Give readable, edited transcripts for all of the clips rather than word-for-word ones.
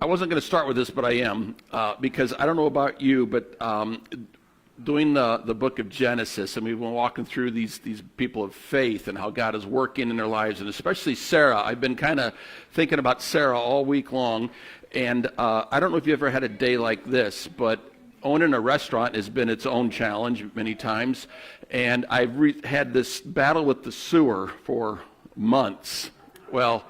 I wasn't going to start with this, but I am, because I don't know about you, but doing the book of Genesis, and we've been walking through these people of faith and how God is working in their lives, and especially Sarah. I've been kind of thinking about Sarah all week long, and I don't know if you ever had a day like this, but owning a restaurant has been its own challenge many times, and I've had this battle with the sewer for months. Well,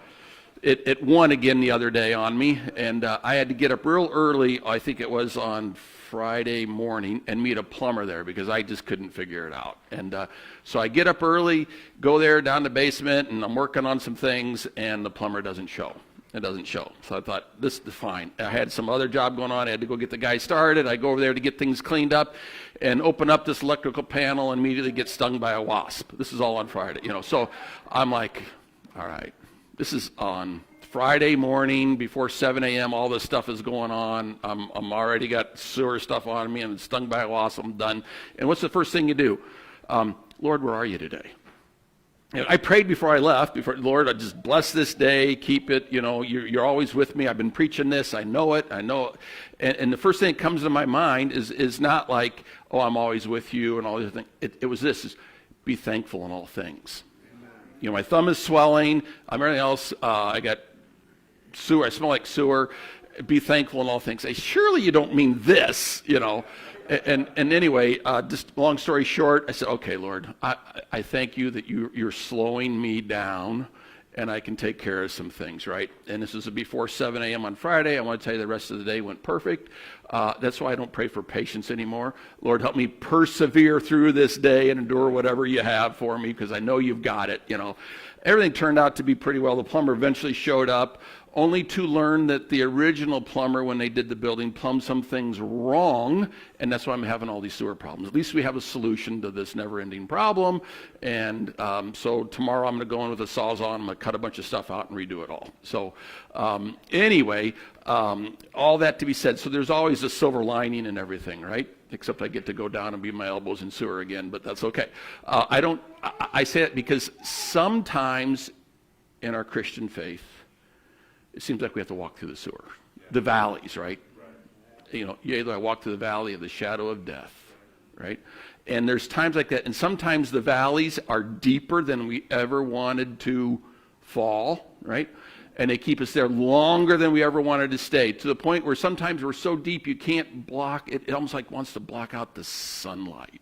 it won again the other day on me, and I had to get up real early, I think it was on Friday morning, and meet a plumber there because I just couldn't figure it out. And so I get up early, go there down the basement, and I'm working on some things, and the plumber doesn't show. It doesn't show. So I thought, this is fine. I had some other job going on. I had to go get the guy started. I go over there to get things cleaned up and open up this electrical panel and immediately get stung by a wasp. This is all on Friday, So I'm like, all right, this is on Friday morning before 7 a.m. All this stuff is going on. I'm already got sewer stuff on me and stung by a wasp. I'm done. And what's the first thing you do? Lord, where are you today? And I prayed before I left, Lord, I just bless this day, keep it, you're always with me. I've been preaching this, I know it. And the first thing that comes to my mind is not like, oh, I'm always with you and all these things. It was this, is be thankful in all things. Amen. My thumb is swelling, I'm everything else, I got sewer, I smell like sewer, be thankful in all things. Say, surely you don't mean this, And anyway, just long story short, I said, okay, Lord, I thank you that you're slowing me down and I can take care of some things, right? And this is before 7 a.m. on Friday. I want to tell you the rest of the day went perfect. That's why I don't pray for patience anymore. Lord, help me persevere through this day and endure whatever you have for me because I know you've got it, Everything turned out to be pretty well. The plumber eventually showed up, only to learn that the original plumber, when they did the building, plumbed some things wrong, and that's why I'm having all these sewer problems. At least we have a solution to this never-ending problem, and so tomorrow I'm going to go in with a Sawzall, I'm going to cut a bunch of stuff out and redo it all. So anyway, all that to be said, so there's always a silver lining in everything, right? Except I get to go down and be my elbows in sewer again, but that's okay. I say that because sometimes in our Christian faith, it seems like we have to walk through the sewer, the valleys, right? You either walk through the valley of the shadow of death, right? And there's times like that, and sometimes the valleys are deeper than we ever wanted to fall, right? And they keep us there longer than we ever wanted to stay, to the point where sometimes we're so deep you can't block it. It almost like wants to block out the sunlight,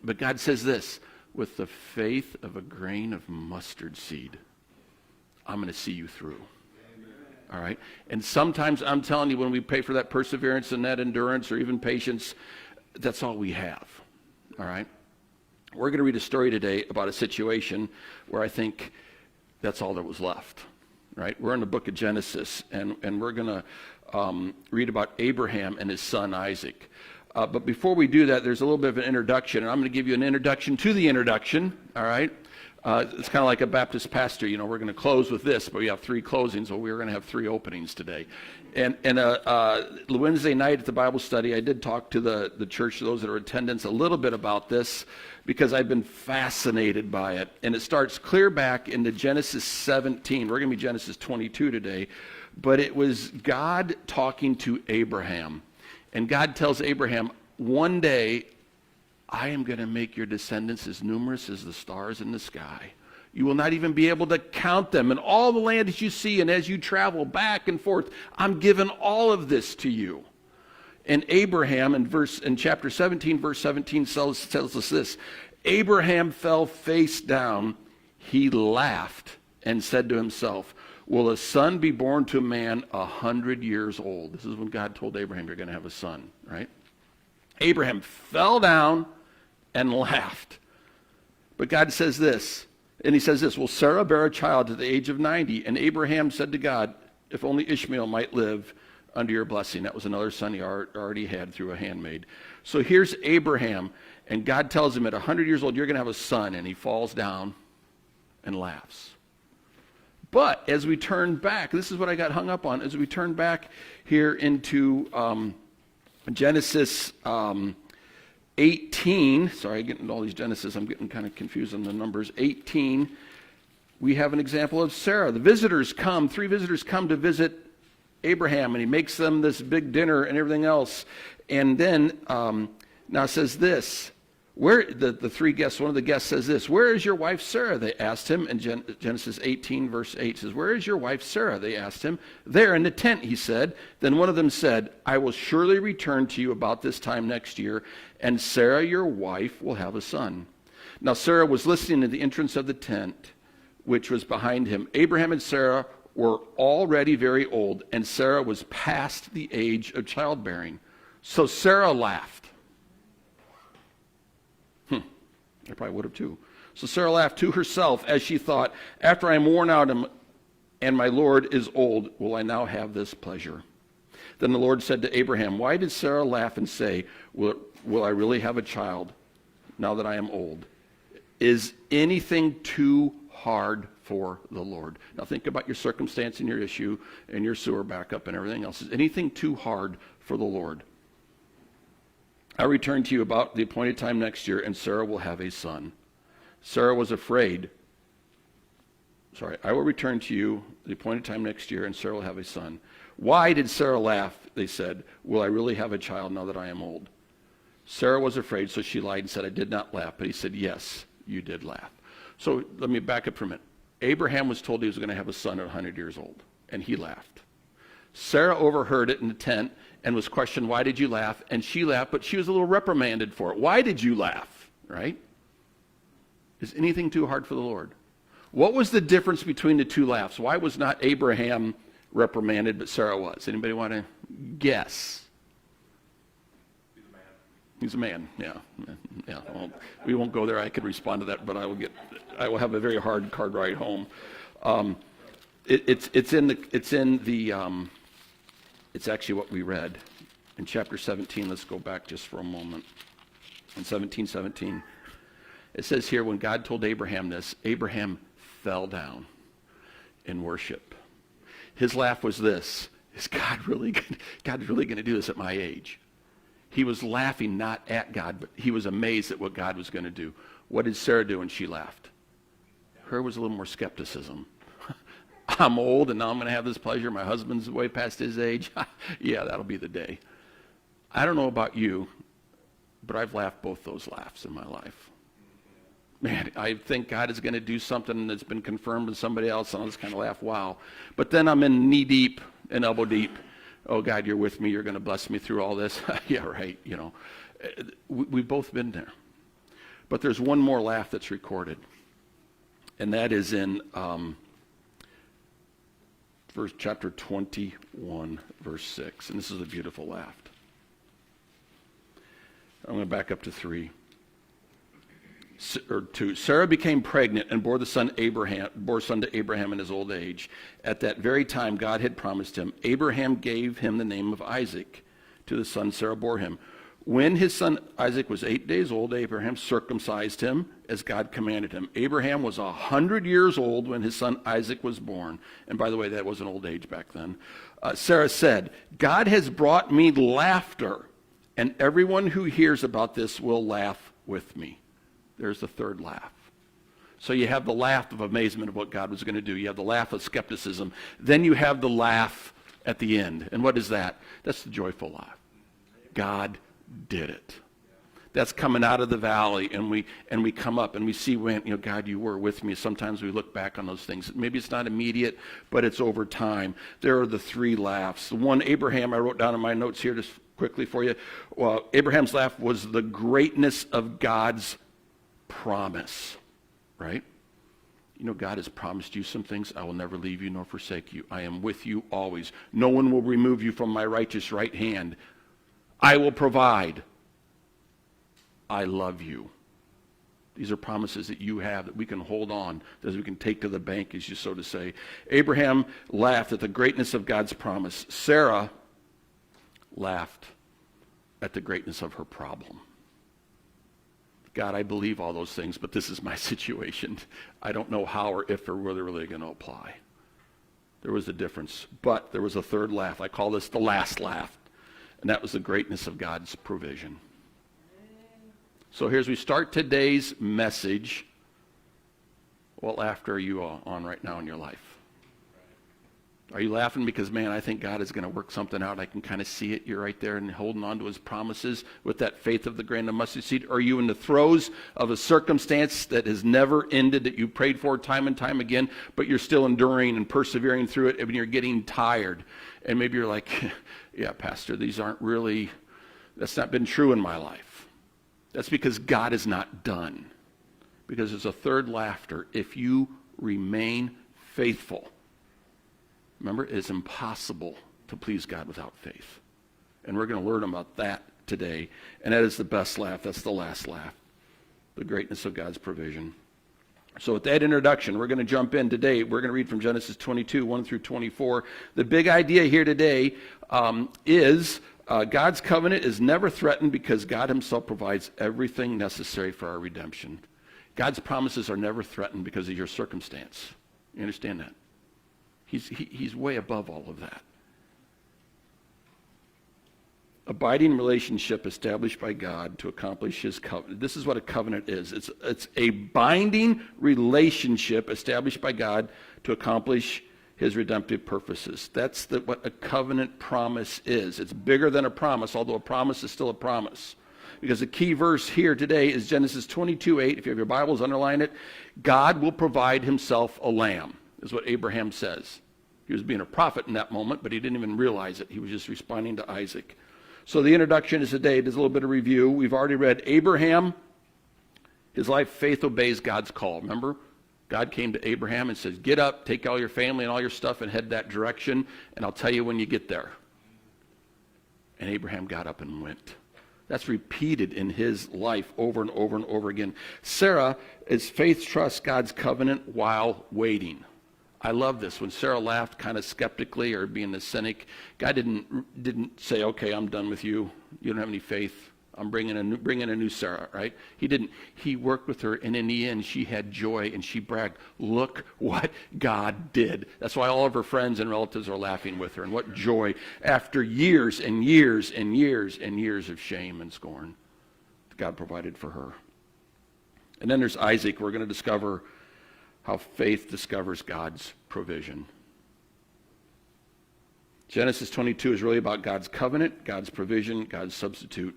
But God says this, with the faith of a grain of mustard seed, I'm going to see you through. Amen. All right? And sometimes, I'm telling you, when we pray for that perseverance and that endurance or even patience, that's all we have. All right? We're going to read a story today about a situation where I think that's all that was left. Right? We're in the book of Genesis, and we're going to read about Abraham and his son Isaac. But before we do that, there's a little bit of an introduction, and I'm going to give you an introduction to the introduction. All right? It's kind of like a Baptist pastor, we're going to close with this, but we have 3 closings, well, we're going to have 3 openings today. And Wednesday night at the Bible study, I did talk to the church, those that are in attendance, a little bit about this, because I've been fascinated by it. And it starts clear back into Genesis 17. We're going to be Genesis 22 today. But it was God talking to Abraham. And God tells Abraham, one day, I am going to make your descendants as numerous as the stars in the sky. You will not even be able to count them. And all the land that you see, and as you travel back and forth, I'm giving all of this to you. And Abraham, in chapter 17, verse 17, tells us this. Abraham fell face down. He laughed and said to himself, will a son be born to a man 100 years old? This is when God told Abraham, you're going to have a son, right? Abraham fell down and laughed. But God says this, and he says this, will Sarah bear a child at the age of 90? And Abraham said to God, if only Ishmael might live under your blessing. That was another son he already had through a handmaid. So here's Abraham, and God tells him at 100 years old, you're going to have a son, and he falls down and laughs. But as we turn back, this is what I got hung up on, as we turn back here into Genesis 18, sorry, getting all these Genesis, I'm getting kind of confused on the numbers. 18, we have an example of Sarah. The visitors come, 3 visitors come to visit Abraham, and he makes them this big dinner and everything else. And then now it says this, where the three guests, one of the guests says this, where is your wife Sarah? They asked him. In Genesis 18, verse 8 says, where is your wife Sarah? They asked him. There in the tent, he said. Then one of them said, I will surely return to you about this time next year, and Sarah, your wife, will have a son. Now Sarah was listening at the entrance of the tent, which was behind him. Abraham and Sarah were already very old, and Sarah was past the age of childbearing. So Sarah laughed. I probably would have too. So Sarah laughed to herself as she thought, after I am worn out and my Lord is old, will I now have this pleasure? Then the Lord said to Abraham, why did Sarah laugh and say, will I really have a child now that I am old? Is anything too hard for the Lord? Now think about your circumstance and your issue and your sewer backup and everything else. Is anything too hard for the Lord? I'll return to you about the appointed time next year, and Sarah will have a son. Sarah was afraid. I will return to you the appointed time next year, and Sarah will have a son. Why did Sarah laugh? They said, will I really have a child now that I am old? Sarah was afraid, so she lied and said, I did not laugh. But he said, yes, you did laugh. So let me back up for a minute. Abraham was told he was going to have a son at 100 years old, and he laughed. Sarah overheard it in the tent and was questioned, why did you laugh? And she laughed, but she was a little reprimanded for it. Why did you laugh? Right? Is anything too hard for the Lord? What was the difference between the two laughs? Why was not Abraham reprimanded, but Sarah was? Anybody want to guess? He's a man. Yeah. Well, we won't go there. I could respond to that, but I will have a very hard card ride home. It's actually what we read in chapter 17. Let's go back just for a moment. In 17:17, it says here, when God told Abraham this, Abraham fell down in worship. His laugh was this: is God really going to do this at my age? He was laughing not at God, but he was amazed at what God was going to do. What did Sarah do when she laughed? Her was a little more skepticism. I'm old and now I'm going to have this pleasure. My husband's way past his age. Yeah, that'll be the day. I don't know about you, but I've laughed both those laughs in my life. Man, I think God is going to do something that's been confirmed with somebody else, and I'll just kind of laugh, wow. But then I'm in knee deep and elbow deep. Oh, God, you're with me. You're going to bless me through all this. Yeah, right. You know, we've both been there. But there's one more laugh that's recorded, and that is in chapter 21, verse 6. And this is a beautiful laugh. I'm going to back up to 2. Sarah became pregnant and bore son to Abraham in his old age. At that very time, God had promised him. Abraham gave him the name of Isaac to the son Sarah bore him. When his son Isaac was 8 days old, Abraham circumcised him as God commanded him. Abraham was 100 years old when his son Isaac was born. And by the way, that was an old age back then. Sarah said, God has brought me laughter, and everyone who hears about this will laugh with me. There's the third laugh. So you have the laugh of amazement of what God was going to do. You have the laugh of skepticism. Then you have the laugh at the end. And what is that? That's the joyful laugh. God did it. That's coming out of the valley, and we come up and we see when, God, you were with me. Sometimes we look back on those things. Maybe it's not immediate, but it's over time. There are the three laughs. The one, Abraham, I wrote down in my notes here just quickly for you. Well, Abraham's laugh was the greatness of God's promise, right? God has promised you some things. I will never leave you nor forsake you. I am with you always. No one will remove you from my righteous right hand. I will provide. I love you. These are promises that you have that we can hold on, that we can take to the bank, as you so to say. Abraham laughed at the greatness of God's promise. Sarah laughed at the greatness of her problem. God, I believe all those things, but this is my situation. I don't know how or if or whether they're really going to apply. There was a difference, but there was a third laugh. I call this the last laugh, and that was the greatness of God's provision. So here's we start today's message. What laughter are you on right now in your life? Are you laughing because, man, I think God is going to work something out? I can kind of see it. You're right there and holding on to his promises with that faith of the grain of mustard seed. Are you in the throes of a circumstance that has never ended, that you prayed for time and time again, but you're still enduring and persevering through it, and you're getting tired? And maybe you're like, yeah, Pastor, that's not been true in my life. That's because God is not done. Because there's a third laughter. If you remain faithful. Remember, it is impossible to please God without faith. And we're going to learn about that today. And that is the best laugh. That's the last laugh. The greatness of God's provision. So with that introduction, we're going to jump in today. We're going to read from Genesis 22, 1 through 24. The big idea here today is God's covenant is never threatened because God himself provides everything necessary for our redemption. God's promises are never threatened because of your circumstance. You understand that? He's way above all of that. Abiding relationship established by God to accomplish his covenant. This is what a covenant is. It's a binding relationship established by God to accomplish his redemptive purposes. That's what a covenant promise is. It's bigger than a promise, although a promise is still a promise. Because the key verse here today is Genesis 22:8. If you have your Bibles, underline it. God will provide himself a lamb, is what Abraham says. He was being a prophet in that moment, but he didn't even realize it. He was just responding to Isaac. So the introduction is today. There's a little bit of review. We've already read Abraham. His life, faith obeys God's call. Remember? God came to Abraham and says, get up, take all your family and all your stuff and head that direction, and I'll tell you when you get there. And Abraham got up and went. That's repeated in his life over and over and over again. Sarah, is faith trusts God's covenant while waiting. I love this. When Sarah laughed kind of skeptically or being a cynic, God didn't say, okay, I'm done with you. You don't have any faith. I'm bringing a new Sarah, right? He didn't. He worked with her, and in the end, she had joy, and she bragged, look what God did. That's why all of her friends and relatives are laughing with her, and what joy. After years and years and years and years of shame and scorn, God provided for her. And then there's Isaac. We're going to discover how faith discovers God's provision. Genesis 22 is really about God's covenant, God's provision, God's substitute,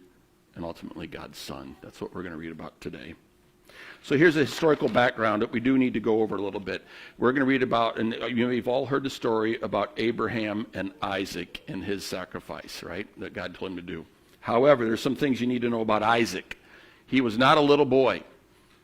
and ultimately God's son. That's what we're going to read about today. So here's a historical background that we do need to go over a little bit. We're going to read about, and you've all heard the story about Abraham and Isaac and his sacrifice, right, that God told him to do. However, there's some things you need to know about Isaac. He was not a little boy.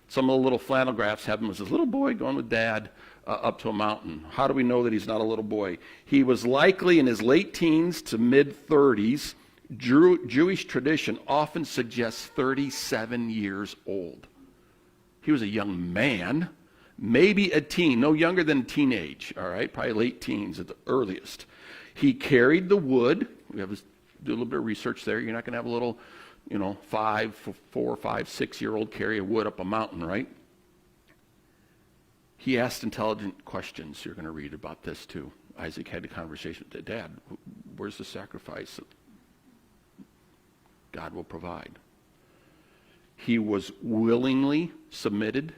Some of the little flannel graphs have him as a little boy going with dad up to a mountain. How do we know that he's not a little boy? He was likely in his late teens to mid-30s. Jewish tradition often suggests 37 years old. He was a young man, maybe a teen, no younger than teenage, all right, probably late teens at the earliest. He carried the wood. We have to do a little bit of research there. You're not going to have a little 4, 5, 6-year-old carry a wood up a mountain, right? He asked intelligent questions. You're going to read about this too. Isaac had a conversation with Dad. Where's the sacrifice? God will provide. He was willingly submitted.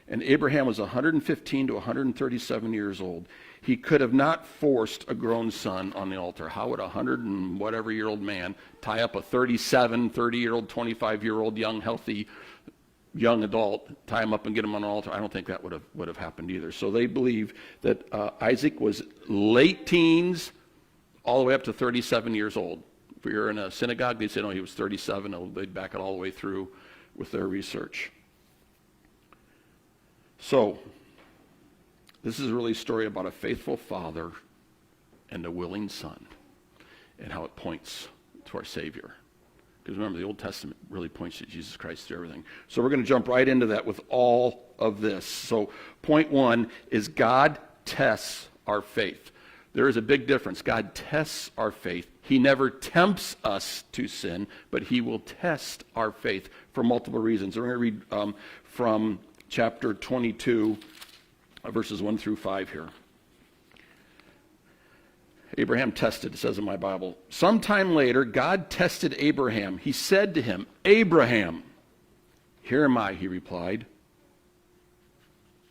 And Abraham was 115 to 137 years old. He could have not forced a grown son on the altar. How would a 100 and whatever year old man tie up a 37, 30-year-old, 25-year-old young, healthy, young adult, tie him up and get him on an altar? I don't think that would have happened either. So they believe that Isaac was late teens all the way up to 37 years old. If you're in a synagogue, they'd say, no, he was 37. They'd back it all the way through with their research. So, this is really a story about a faithful father and a willing son and how it points to our Savior. Because remember, the Old Testament really points to Jesus Christ through everything. So we're going to jump right into that with all of this. So point one is God tests our faith. There is a big difference. God tests our faith. He never tempts us to sin, but he will test our faith for multiple reasons. We're going to read from chapter 22, verses 1 through 5 here. Abraham tested, it says in my Bible. Sometime later, God tested Abraham. He said to him, Abraham. Here am I, he replied.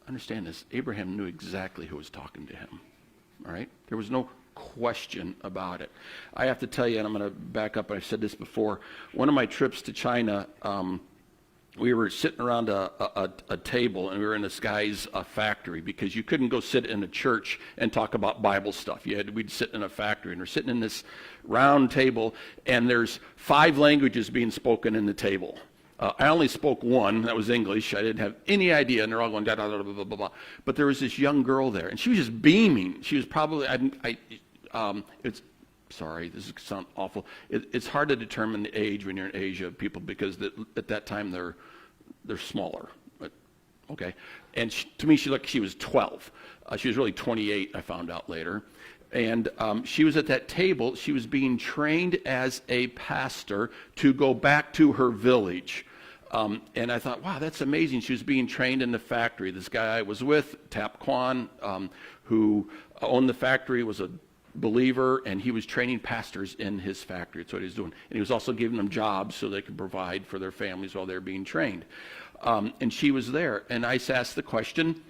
Understand this. Abraham knew exactly who was talking to him. All right? There was no question about it. I have to tell you, and I'm going to back up, I've said this before, one of my trips to China, we were sitting around a table, and we were in this guy's factory, because you couldn't go sit in a church and talk about Bible stuff. We'd sit in a factory, and we're sitting in this round table, and there's 5 languages being spoken in the table. I only spoke one, that was English. I didn't have any idea, and they're all going da da da blah blah blah blah. But there was this young girl there, and she was just beaming. She was probably it's sorry, this is sound awful. It's hard to determine the age when you're in Asia, people, because at that time they're smaller. But okay, and to me she looked, she was 12. She was really 28. I found out later. And she was at that table. She was being trained as a pastor to go back to her village. And I thought, wow, that's amazing. She was being trained in the factory. This guy I was with, Tap Kwan, who owned the factory, was a believer, and he was training pastors in his factory. That's what he was doing. And he was also giving them jobs so they could provide for their families while they were being trained. And she was there. And I asked the question,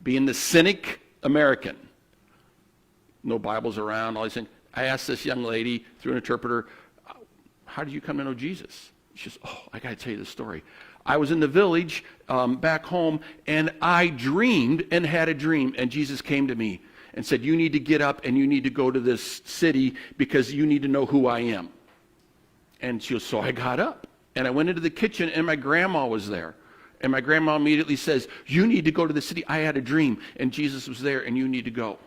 being the cynic American, no Bibles around, all these things. I asked this young lady through an interpreter, how did you come to know Jesus? She says, oh, I got to tell you the story. I was in the village back home, and I dreamed and had a dream, and Jesus came to me and said, you need to get up and you need to go to this city because you need to know who I am. And she goes, so I got up, and I went into the kitchen, and my grandma was there. And my grandma immediately says, you need to go to the city. I had a dream, and Jesus was there, and you need to go.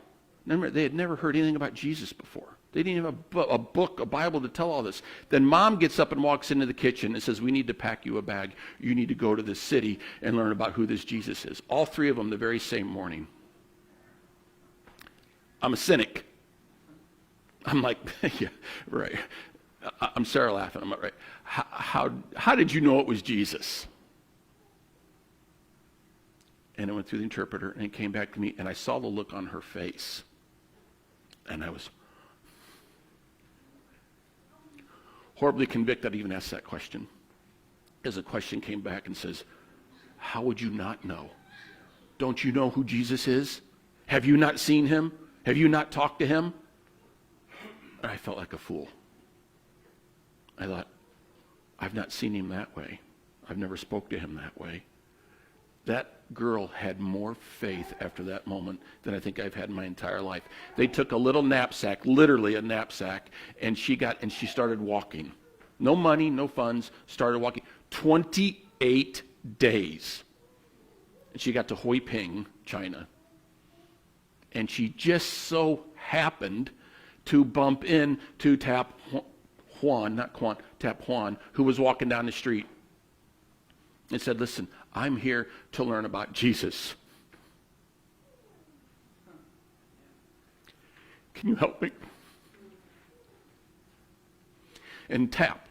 Remember, they had never heard anything about Jesus before. They didn't have a book, a Bible to tell all this. Then Mom gets up and walks into the kitchen and says, we need to pack you a bag. You need to go to this city and learn about who this Jesus is. All 3 of them the very same morning. I'm a cynic. I'm like, yeah, right. I'm Sarah laughing. I'm like, right. How did you know it was Jesus? And it went through the interpreter, and it came back to me, and I saw the look on her face. And I was horribly convicted I'd even asked that question. As the question came back and says, how would you not know? Don't you know who Jesus is? Have you not seen him? Have you not talked to him? And I felt like a fool. I thought, I've not seen him that way. I've never spoke to him that way. That girl had more faith after that moment than I think I've had in my entire life. They took a little knapsack, literally a knapsack, and she started walking. No money, no funds, started walking. 28 days. And she got to Hoi Ping, China. And she just so happened to bump into Tap Huan, who was walking down the street, and said, listen, I'm here to learn about Jesus. Can you help me? And Tap,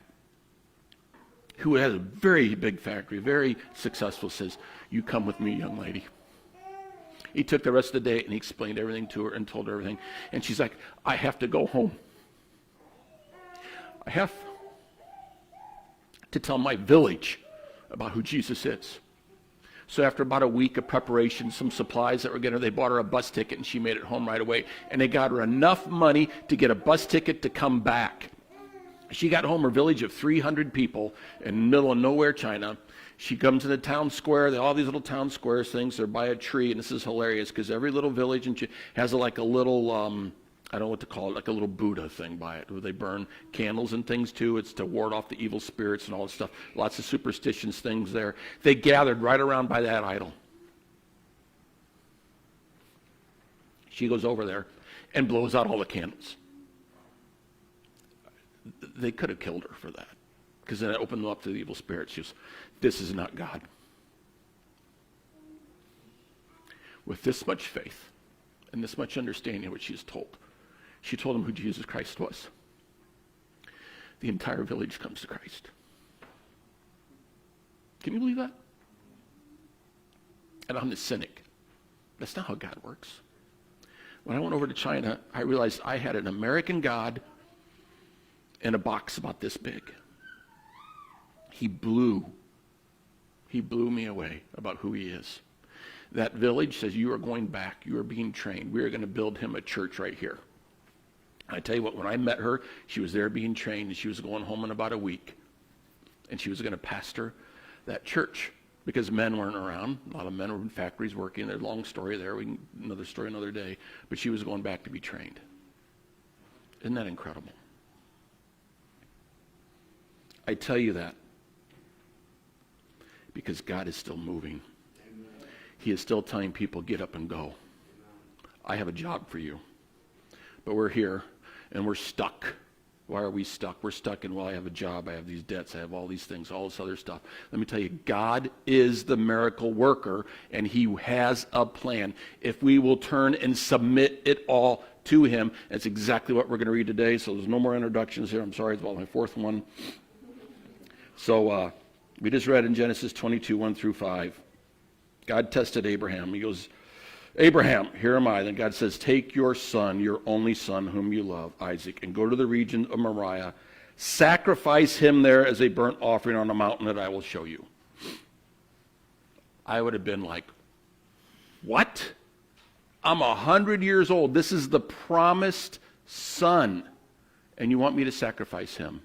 who has a very big factory, very successful, says, you come with me, young lady. He took the rest of the day and he explained everything to her and told her everything. And she's like, I have to go home. I have to tell my village about who Jesus is. So after about a week of preparation, some supplies that were getting her, they bought her a bus ticket, and she made it home right away. And they got her enough money to get a bus ticket to come back. She got home, her village of 300 people in the middle of nowhere, China. She comes to the town square. There are all these little town squares things. They're by a tree, and this is hilarious because every little village has like a little, I don't know what to call it, like a little Buddha thing by it, where they burn candles and things too. It's to ward off the evil spirits and all this stuff. Lots of superstitious things there. They gathered right around by that idol. She goes over there and blows out all the candles. They could have killed her for that, because then it opened them up to the evil spirits. She goes, this is not God. With this much faith and this much understanding of what she is told, she told him who Jesus Christ was. The entire village comes to Christ. Can you believe that? And I'm the cynic. That's not how God works. When I went over to China, I realized I had an American God in a box about this big. He blew me away about who he is. that village says, you are going back. You are being trained. We are going to build him a church right here. I tell you what, when I met her, she was there being trained, and she was going home in about a week. And she was going to pastor that church because men weren't around. A lot of men were in factories working. There's a long story there. Another story another day. But she was going back to be trained. Isn't that incredible? I tell you that because God is still moving. Amen. He is still telling people, get up and go. Amen. I have a job for you. But we're here, and we're stuck. Why are we stuck? We're stuck in, well, I have a job, I have these debts, I have all these things, all this other stuff. Let me tell you, God is the miracle worker, and he has a plan. If we will turn and submit it all to him, that's exactly what we're going to read today. So there's no more introductions here. I'm sorry, it's about my fourth one. So we just read in Genesis 22, 1 through 5. God tested Abraham. He goes, Abraham, here am I. Then God says, take your son, your only son, whom you love, Isaac, and go to the region of Moriah. Sacrifice him there as a burnt offering on a mountain that I will show you. I would have been like, what? I'm 100 years old. This is the promised son, and you want me to sacrifice him?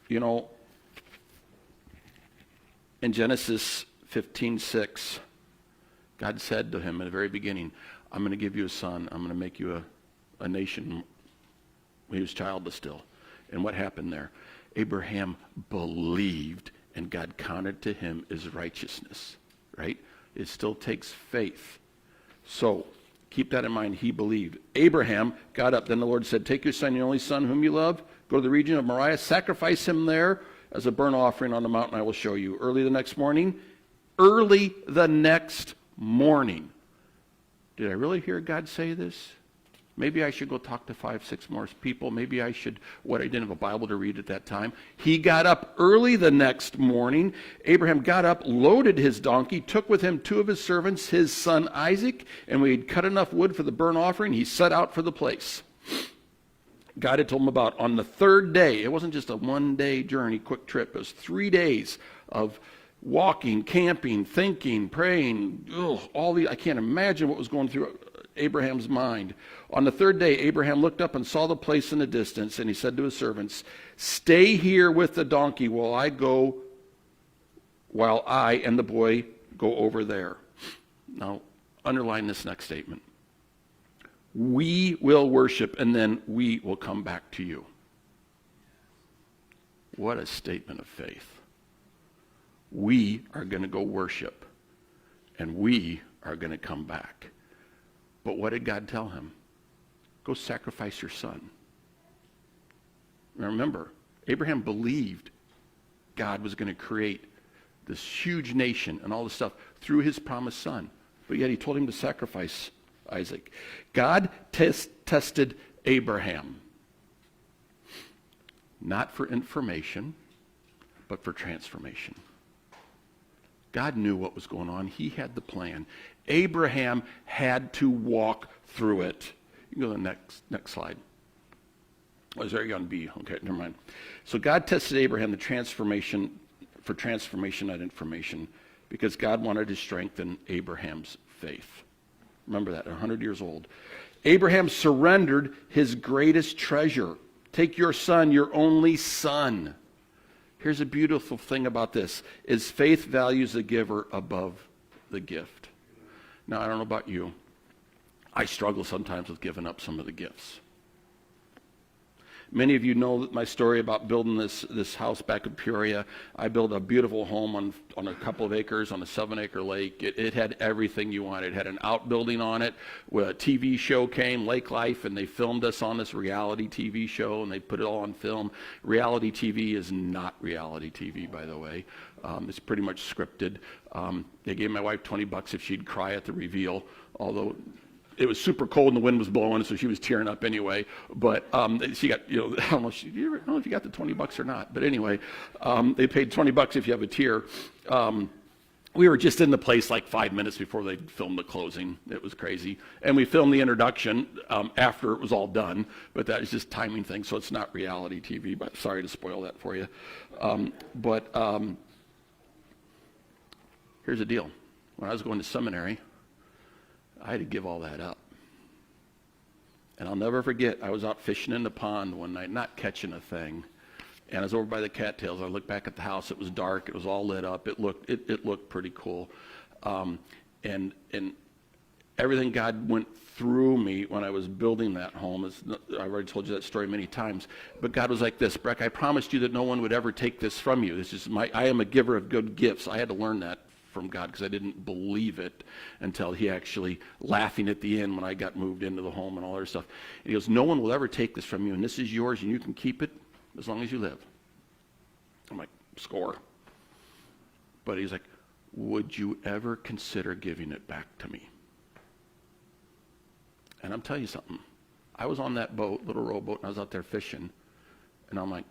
You know, in Genesis 15:6, God said to him in the very beginning, I'm going to give you a son. I'm going to make you a nation. He was childless still. And what happened there? Abraham believed, and God counted to him as righteousness, right? It still takes faith. So keep that in mind. He believed. Abraham got up. Then the Lord said, take your son, your only son, whom you love, go to the region of Moriah, sacrifice him there as a burnt offering on the mountain I will show you. Early the next morning, did I really hear God say this? Maybe I should go talk to 5, 6 more people. Maybe I should, I didn't have a Bible to read at that time. He got up early the next morning. Abraham got up, loaded his donkey, took with him 2 of his servants, his son Isaac, and when he'd cut enough wood for the burnt offering, he set out for the place God had told him about. On the 3rd day, it wasn't just a 1-day journey, quick trip. It was 3 days of walking, camping, thinking, praying. I can't imagine what was going through Abraham's mind. On the 3rd day, Abraham looked up and saw the place in the distance, and he said to his servants, stay here with the donkey while I and the boy go over there. Now, underline this next statement. We will worship, and then we will come back to you. What a statement of faith. We are going to go worship, and we are going to come back. But what did God tell him? Go sacrifice your son. Now remember, Abraham believed God was going to create this huge nation and all this stuff through his promised son. But yet he told him to sacrifice Isaac. God tested Abraham, not for information, but for transformation. God knew what was going on. He had the plan. Abraham had to walk through it. You can go to the next slide. Oh, is there on B? Okay, never mind. So God tested Abraham for transformation, not information, because God wanted to strengthen Abraham's faith. Remember that, 100 years old. Abraham surrendered his greatest treasure. Take your son, your only son. Here's a beautiful thing about this, is faith values the giver above the gift. Now, I don't know about you. I struggle sometimes with giving up some of the gifts. Many of you know my story about building this house back in Peoria. I built a beautiful home on a couple of acres on a 7-acre lake. It had everything you wanted. It had an outbuilding on it where a TV show came, Lake Life, and they filmed us on this reality TV show, and they put it all on film. Reality TV is not reality TV, by the way. It's pretty much scripted. They gave my wife $20 if she'd cry at the reveal, although it was super cold and the wind was blowing, so she was tearing up anyway. But she got, I don't know if you got the $20 or not. But anyway, they paid $20 if you have a tear. We were just in the place like 5 minutes before they filmed the closing. It was crazy. And we filmed the introduction after it was all done. But that is just timing thing, so it's not reality TV. But sorry to spoil that for you. Here's the deal. When I was going to seminary, I had to give all that up. And I'll never forget, I was out fishing in the pond one night, not catching a thing. And I was over by the cattails. I looked back at the house. It was dark. It was all lit up. It looked pretty cool. And everything God went through me when I was building that home. I've already told you that story many times. But God was like this, Breck, I promised you that no one would ever take this from you. I am a giver of good gifts. I had to learn that from God because I didn't believe it until he actually laughing at the end when I got moved into the home and all that stuff. And he goes, no one will ever take this from you, and this is yours, and you can keep it as long as you live. I'm like, score. But he's like, would you ever consider giving it back to me? And I'm telling you something. I was on that boat, little rowboat, and I was out there fishing. And I'm like,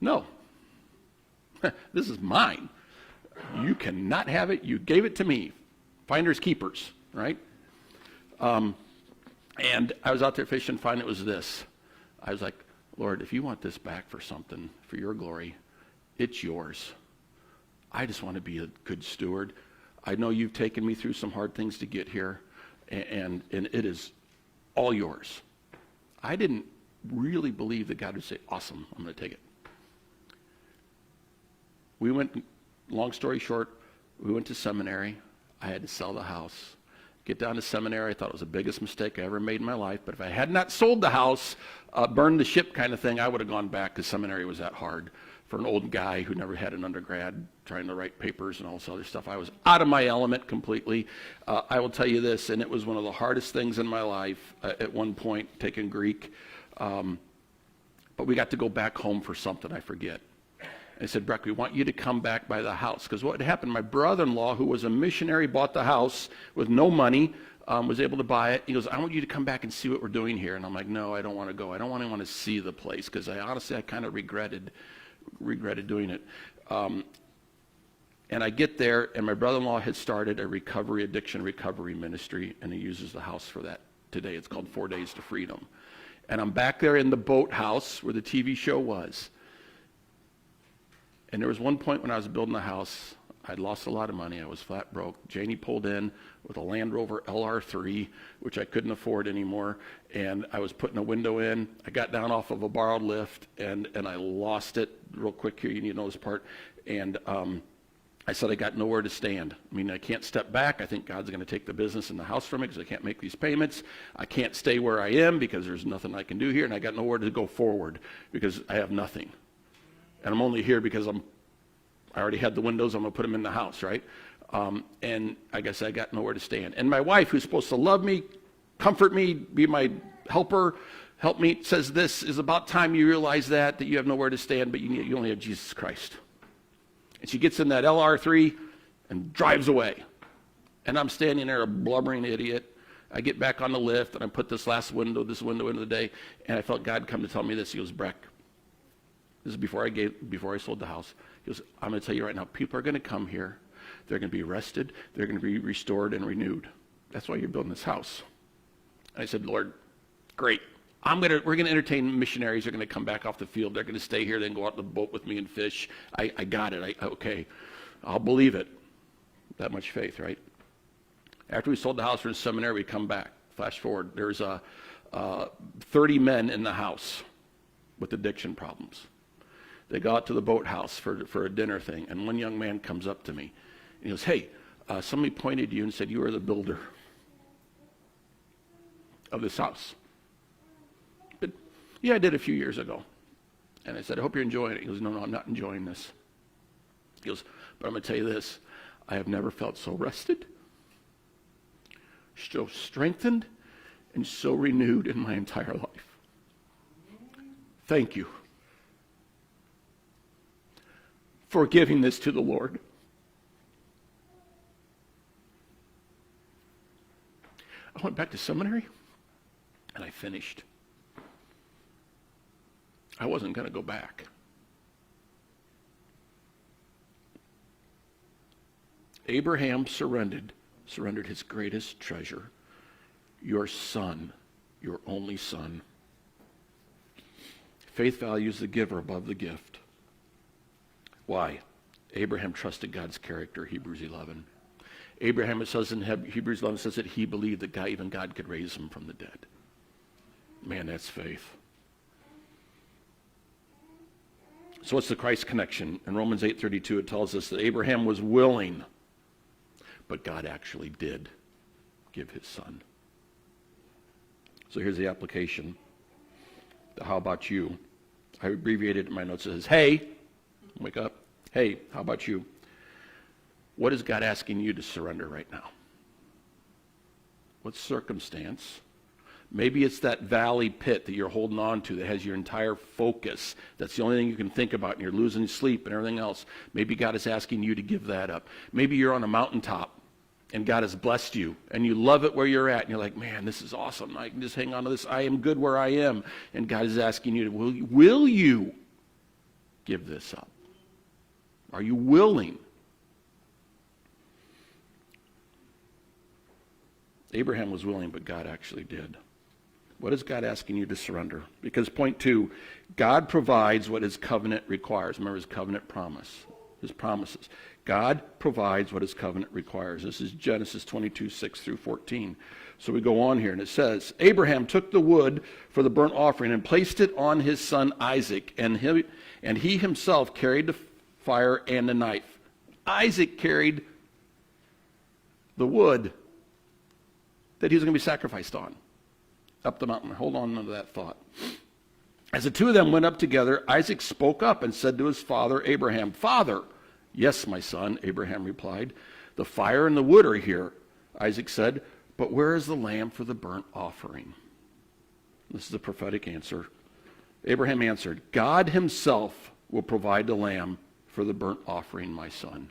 no. This is mine. You cannot have it. You gave it to me. Finders keepers, right? And I was out there fishing, finally it was this. I was like, Lord, if you want this back for something, for your glory, it's yours. I just want to be a good steward. I know you've taken me through some hard things to get here, and it is all yours. I didn't really believe that God would say, awesome, I'm going to take it. We went, long story short, we went to seminary. I had to sell the house. Get down to seminary, I thought it was the biggest mistake I ever made in my life, but if I had not sold the house, burned the ship kind of thing, I would have gone back because seminary was that hard for an old guy who never had an undergrad trying to write papers and all this other stuff. I was out of my element completely. I will tell you this, and it was one of the hardest things in my life at one point, taking Greek. But we got to go back home for something, I forget. I said, Breck, we want you to come back by the house. Because what had happened, my brother-in-law, who was a missionary, bought the house with no money, was able to buy it. He goes, I want you to come back and see what we're doing here. And I'm like, no, I don't want to go. I don't want to see the place because I kind of regretted doing it. And I get there, and my brother-in-law had started a addiction recovery ministry, and he uses the house for that today. It's called 4 Days to Freedom. And I'm back there in the boathouse where the TV show was. And there was one point when I was building the house, I'd lost a lot of money. I was flat broke. Janie pulled in with a Land Rover LR3, which I couldn't afford anymore. And I was putting a window in. I got down off of a borrowed lift, and I lost it. Real quick here, you need to know this part. And I said I got nowhere to stand. I mean, I can't step back. I think God's going to take the business in the house from me because I can't make these payments. I can't stay where I am because there's nothing I can do here. And I got nowhere to go forward because I have nothing. And I'm only here because I already had the windows. I'm going to put them in the house, right? And I guess I got nowhere to stand. And my wife, who's supposed to love me, comfort me, be my helper, help me, says this is about time you realize that you have nowhere to stand, but you only have Jesus Christ. And she gets in that LR3 and drives away. And I'm standing there, a blubbering idiot. I get back on the lift, and I put this window into the day, and I felt God come to tell me this. He goes, Breck, this is before I sold the house. He goes, I'm going to tell you right now, people are going to come here. They're going to be arrested. They're going to be restored and renewed. That's why you're building this house. And I said, Lord, great. We're going to entertain missionaries. They're going to come back off the field. They're going to stay here. They can go out in the boat with me and fish. I got it. Okay. I'll believe it. That much faith, right? After we sold the house for the seminary, we come back. Flash forward. There's 30 men in the house with addiction problems. They go out to the boathouse for a dinner thing, and one young man comes up to me. And he goes, hey, somebody pointed to you and said you were the builder of this house. But, yeah, I did a few years ago. And I said, I hope you're enjoying it. He goes, no, I'm not enjoying this. He goes, but I'm going to tell you this. I have never felt so rested, so strengthened, and so renewed in my entire life. Thank you for giving this to the Lord. I went back to seminary, and I finished. I wasn't going to go back. Abraham surrendered his greatest treasure, your son, your only son. Faith values the giver above the gift. Why? Abraham trusted God's character, Hebrews 11. Abraham, it says in Hebrews 11, says that he believed that even God could raise him from the dead. Man, that's faith. So what's the Christ connection? In Romans 8:32, it tells us that Abraham was willing, but God actually did give his son. So here's the application. How about you? I abbreviated it in my notes. It says, hey, wake up. Hey, how about you? What is God asking you to surrender right now? What circumstance? Maybe it's that valley pit that you're holding on to that has your entire focus. That's the only thing you can think about, and you're losing sleep and everything else. Maybe God is asking you to give that up. Maybe you're on a mountaintop, and God has blessed you, and you love it where you're at, and you're like, man, this is awesome. I can just hang on to this. I am good where I am. And God is asking you, will you give this up? Are you willing? Abraham was willing, but God actually did. What is God asking you to surrender? Because point 2, God provides what his covenant requires. Remember his covenant promise, his promises. God provides what his covenant requires. This is Genesis 22:6-14. So we go on here, and it says, Abraham took the wood for the burnt offering and placed it on his son Isaac, and he himself carried the fire and the knife. Isaac carried the wood that he was going to be sacrificed on up the mountain. Hold on to that thought. As the two of them went up together, Isaac spoke up and said to his father Abraham, Father. Yes, my son, Abraham replied. The fire and the wood are here, Isaac said, but where is the lamb for the burnt offering? This is the prophetic answer. Abraham answered, God himself will provide the lamb for the burnt offering, my son.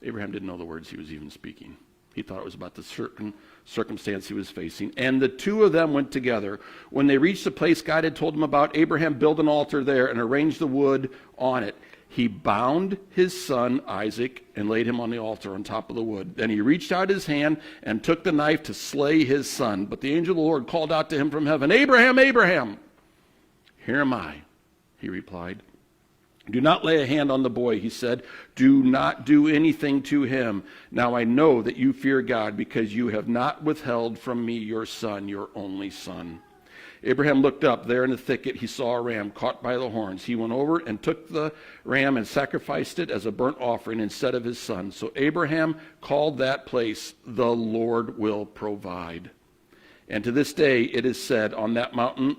Abraham didn't know the words he was even speaking. He thought it was about the certain circumstance he was facing. And the two of them went together. When they reached the place God had told them about, Abraham built an altar there and arranged the wood on it. He bound his son Isaac and laid him on the altar on top of the wood. Then he reached out his hand and took the knife to slay his son. But the angel of the Lord called out to him from heaven, Abraham, Abraham! Here am I, he replied. Do not lay a hand on the boy, he said. Do not do anything to him. Now I know that you fear God because you have not withheld from me your son, your only son. Abraham looked up. There in the thicket he saw a ram caught by the horns. He went over and took the ram and sacrificed it as a burnt offering instead of his son. So Abraham called that place, the Lord will provide. And to this day it is said, on that mountain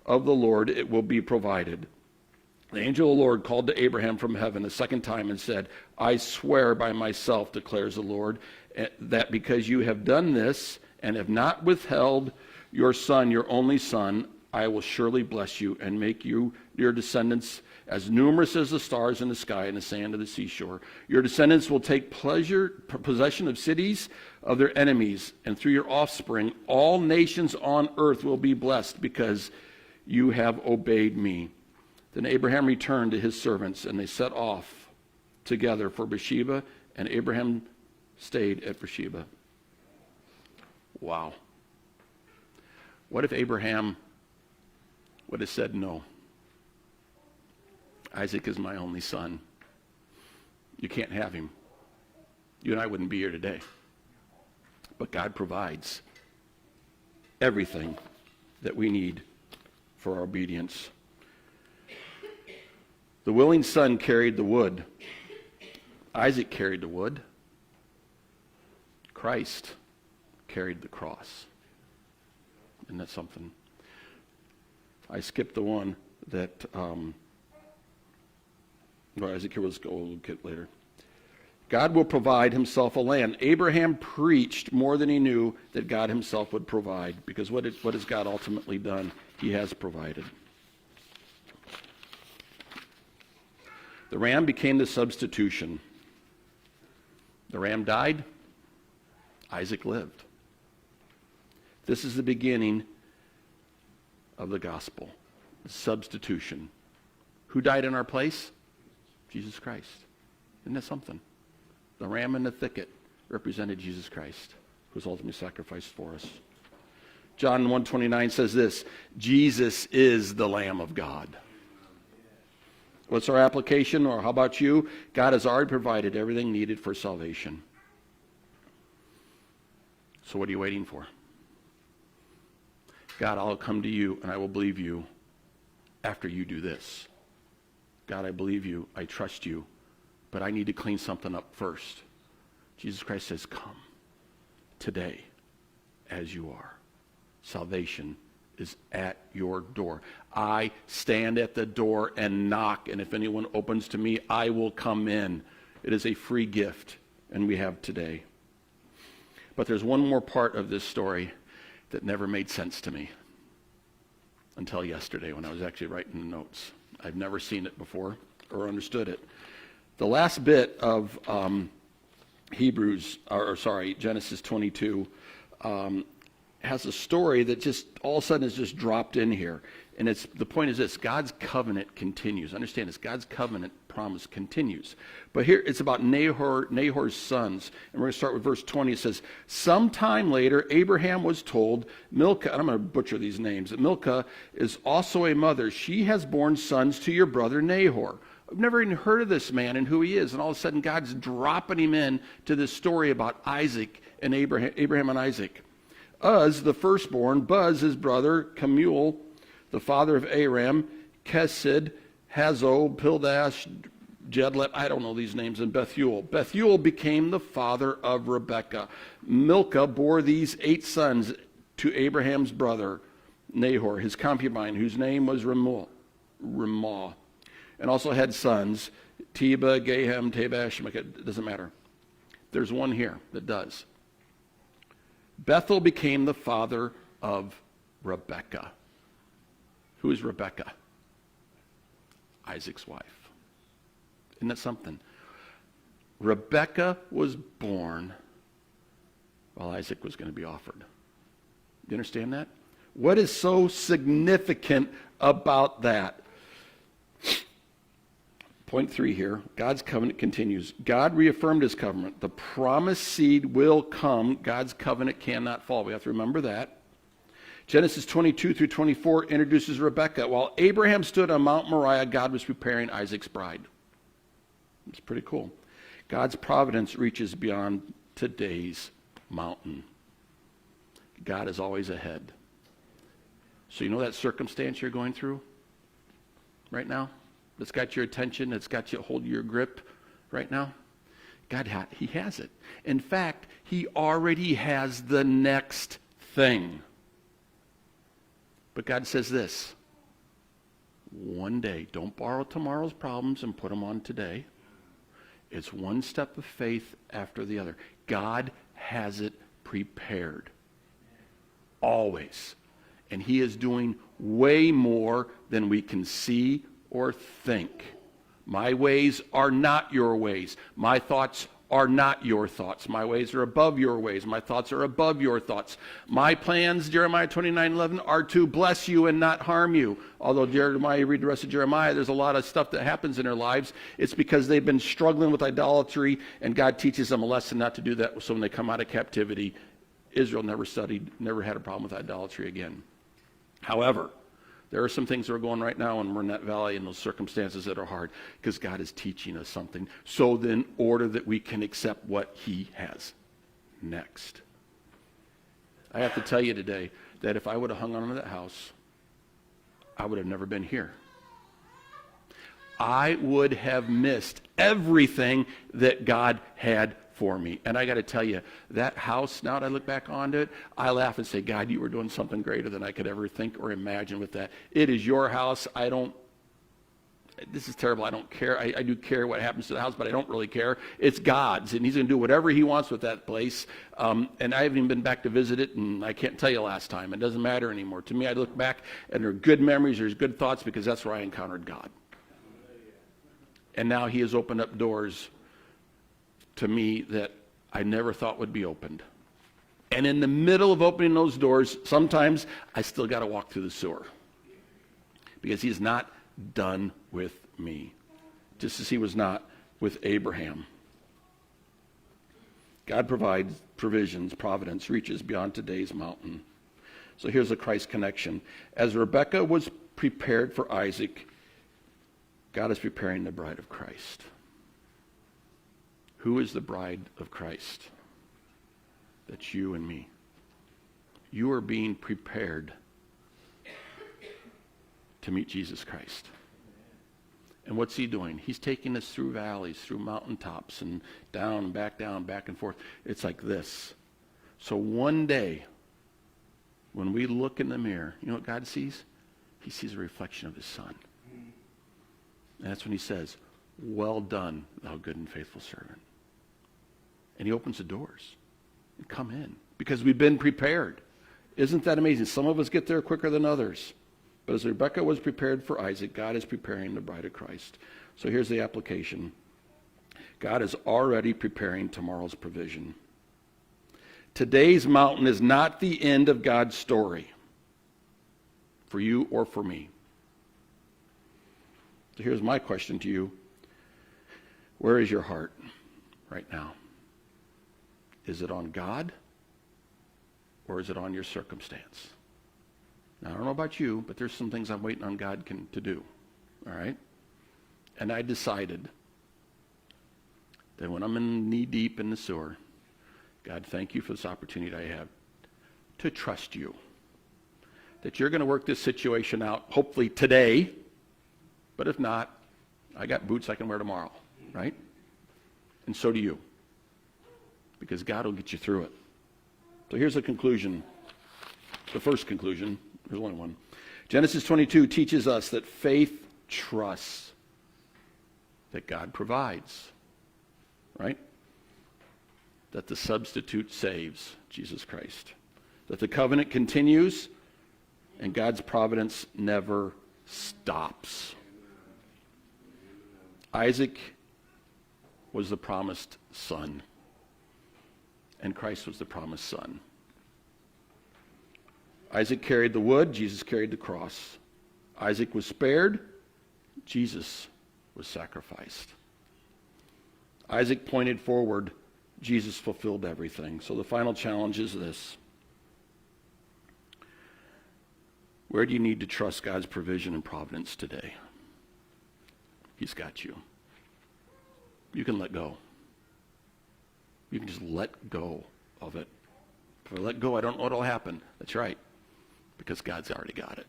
of the Lord it will be provided. The angel of the Lord called to Abraham from heaven a second time and said, I swear by myself, declares the Lord, that because you have done this and have not withheld your son, your only son, I will surely bless you and make you, your descendants, as numerous as the stars in the sky and the sand of the seashore. Your descendants will take possession of cities of their enemies, and through your offspring, all nations on earth will be blessed because you have obeyed me. Then Abraham returned to his servants, and they set off together for Beersheba, and Abraham stayed at Beersheba. Wow. What if Abraham would have said no? Isaac is my only son. You can't have him. You and I wouldn't be here today. But God provides everything that we need for our obedience. The willing son carried the wood. Isaac carried the wood. Christ carried the cross. Isn't that something? I skipped the one that, Isaac was, we'll get later. God will provide himself a land. Abraham preached more than he knew that God himself would provide, because what has God ultimately done? He has provided. The ram became the substitution. The ram died. Isaac lived. This is the beginning of the gospel. The substitution. Who died in our place? Jesus Christ. Isn't that something? The ram in the thicket represented Jesus Christ, who was ultimately sacrificed for us. John 1:29 says this, Jesus is the Lamb of God. What's our application, or how about you? God has already provided everything needed for salvation. So what are you waiting for? God, I'll come to you and I will believe you after you do this. God, I believe you, I trust you, but I need to clean something up first. Jesus Christ says, come today as you are. Salvation is at your door. I stand at the door and knock, and if anyone opens to me, I will come in. It is a free gift, and we have today. But there's one more part of this story that never made sense to me until yesterday when I was actually writing the notes. I've never seen it before or understood it. The last bit of Genesis 22 has a story that just all of a sudden is just dropped in here. And the point is this: God's covenant continues. Understand this: God's covenant promise continues. But here it's about Nahor's sons. And we're going to start with verse 20. It says, sometime later, Abraham was told, Milcah, and I'm going to butcher these names, that Milcah is also a mother. She has borne sons to your brother Nahor. I've never even heard of this man and who he is. And all of a sudden, God's dropping him in to this story about Isaac and Abraham and Isaac. Uz, the firstborn, Buz, his brother, Kemuel, the father of Aram, Kesed, Hazo, Pildash, Jedlet, I don't know these names, and Bethuel. Bethuel became the father of Rebekah. Milcah bore these 8 sons to Abraham's brother, Nahor, his concubine, whose name was Ramah, and also had sons, Teba, Gahem, Tabash, it doesn't matter. There's one here that does. Bethuel became the father of Rebekah. Who is Rebekah? Isaac's wife. Isn't that something? Rebekah was born while Isaac was going to be offered. Do you understand that? What is so significant about that? Point 3 here, God's covenant continues. God reaffirmed his covenant. The promised seed will come. God's covenant cannot fall. We have to remember that. Genesis 22 through 24 introduces Rebekah. While Abraham stood on Mount Moriah, God was preparing Isaac's bride. It's pretty cool. God's providence reaches beyond today's mountain. God is always ahead. So you know that circumstance you're going through right now? That's got your attention, that's got you hold your grip right now? God, he has it. In fact, he already has the next thing. But God says this: one day, don't borrow tomorrow's problems and put them on today. It's one step of faith after the other. God has it prepared. Always. And he is doing way more than we can see or think. My ways are not your ways. My thoughts are not your thoughts. My ways are above your ways. My thoughts are above your thoughts. My plans, Jeremiah 29:11, are to bless you and not harm you. Although Jeremiah, you read the rest of Jeremiah, there's a lot of stuff that happens in their lives. It's because they've been struggling with idolatry, and God teaches them a lesson not to do that. So when they come out of captivity, Israel never had a problem with idolatry again. However, there are some things that are going right now in Burnett Valley in those circumstances that are hard because God is teaching us something so that in order that we can accept what he has next. I have to tell you today that if I would have hung on to that house, I would have never been here. I would have missed everything that God had for me. And I got to tell you, that house, now that I look back onto it, I laugh and say, God, you were doing something greater than I could ever think or imagine with that. It is your house. This is terrible. I don't care. I do care what happens to the house, but I don't really care. It's God's, and he's going to do whatever he wants with that place. And I haven't even been back to visit it, and I can't tell you last time. It doesn't matter anymore. To me, I look back, and there are good memories, there's good thoughts, because that's where I encountered God. And now he has opened up doors to me that I never thought would be opened. And in the middle of opening those doors, sometimes I still got to walk through the sewer. Because he's not done with me. Just as he was not with Abraham. God provides provisions, providence reaches beyond today's mountain. So here's a Christ connection. As Rebekah was prepared for Isaac, God is preparing the bride of Christ. Who is the bride of Christ? That's you and me. You are being prepared to meet Jesus Christ. And what's he doing? He's taking us through valleys, through mountaintops, and down, back, back and forth. It's like this. So one day, when we look in the mirror, you know what God sees? He sees a reflection of his Son. And that's when he says, well done, thou good and faithful servant. And he opens the doors. And come in. Because we've been prepared. Isn't that amazing? Some of us get there quicker than others. But as Rebekah was prepared for Isaac, God is preparing the bride of Christ. So here's the application. God is already preparing tomorrow's provision. Today's mountain is not the end of God's story for you or for me. So here's my question to you. Where is your heart right now? Is it on God or is it on your circumstance? Now, I don't know about you, but there's some things I'm waiting on God to do, all right? And I decided that when I'm in knee-deep in the sewer, God, thank you for this opportunity I have to trust you, that you're going to work this situation out, hopefully today, but if not, I got boots I can wear tomorrow, right? And so do you, because God will get you through it. So here's the conclusion, the first conclusion. There's only one. Genesis 22 teaches us that faith trusts that God provides, right? That the substitute saves, Jesus Christ. That the covenant continues and God's providence never stops. Isaac was the promised son, and Christ was the promised son. Isaac carried the wood, Jesus carried the cross. Isaac was spared, Jesus was sacrificed. Isaac pointed forward, Jesus fulfilled everything. So the final challenge is this. Where do you need to trust God's provision and providence today? He's got you. You can let go. You can just let go of it. If I let go, I don't know what will happen. That's right. Because God's already got it.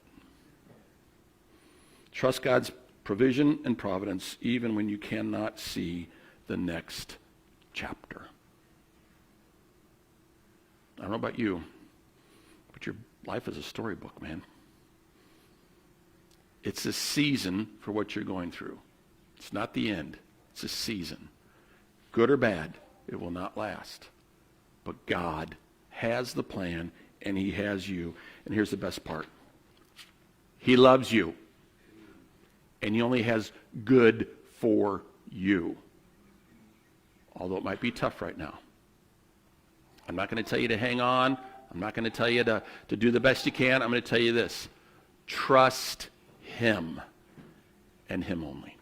Trust God's provision and providence even when you cannot see the next chapter. I don't know about you, but your life is a storybook, man. It's a season for what you're going through. It's not the end. It's a season. Good or bad, it will not last. But God has the plan, and he has you. And here's the best part. He loves you. And he only has good for you. Although it might be tough right now. I'm not going to tell you to hang on. I'm not going to tell you to do the best you can. I'm going to tell you this. Trust him and him only.